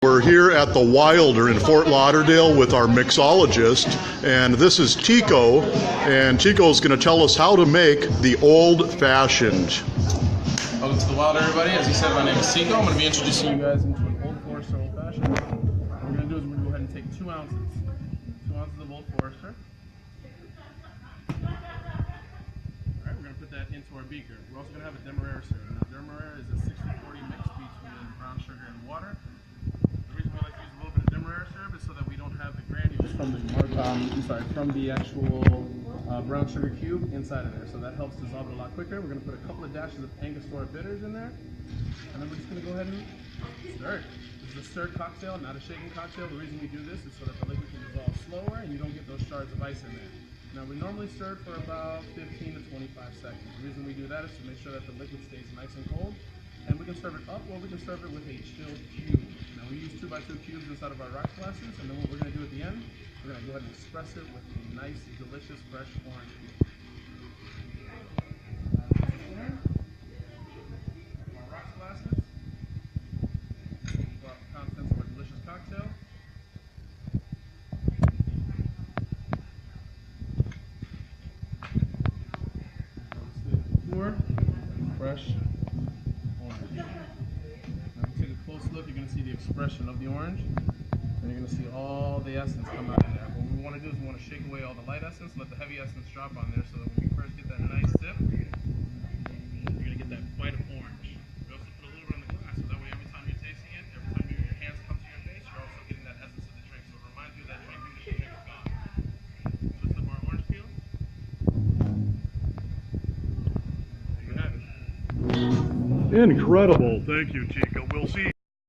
We're here at the Wilder in Fort Lauderdale with our mixologist, and this is Tiko, and Tiko is going to tell us how to make the old-fashioned. Welcome to the Wilder, everybody. As you said, my name is Tiko. I'm going to be introducing you guys into an Old Forester old-fashioned. What we're going to do is we're going to go ahead and take 2 ounces. 2 ounces of Old Forester. Alright, we're going to put that into our beaker. We're also going to have a demerara syrup. Now, demerara is a 60-40 mix between brown sugar and water. The reason we like to use a little bit of demerara syrup is so that we don't have the granules from the actual brown sugar cube inside of there. So that helps dissolve it a lot quicker. We're going to put a couple of dashes of Angostura bitters in there. And then we're just going to go ahead and stir it. This is a stirred cocktail, not a shaken cocktail. The reason we do this is so that the liquid can dissolve slower and you don't get those shards of ice in there. Now, we normally stir it for about 15 to 25 seconds. The reason we do that is to make sure that the liquid stays nice and cold. And we can serve it up, or we can serve it with a chilled cube. Now, we use 2x2 cubes inside of our rocks glasses, and then what we're going to do at the end, we're going to go ahead and express it with a nice, delicious, fresh orange cube. Our rocks glasses, for the contents of our delicious cocktail. Pour fresh orange. Now, if you take a close look, you're going to see the expression of the orange, and you're going to see all the essence come out of there. What we want to do is we want to shake away all the light essence, let the heavy essence drop on there, so that when we first get that nice sip, you're going to get that bite of orange. We also put a little bit on the glass, so that way every time you're tasting it, every time your hands come to your face, you're also getting that essence of the drink. So it reminds you of that drink when the drink is gone. Twist up our orange peel. There you have it. Incredible. Thank you, Tiko. We'll see you.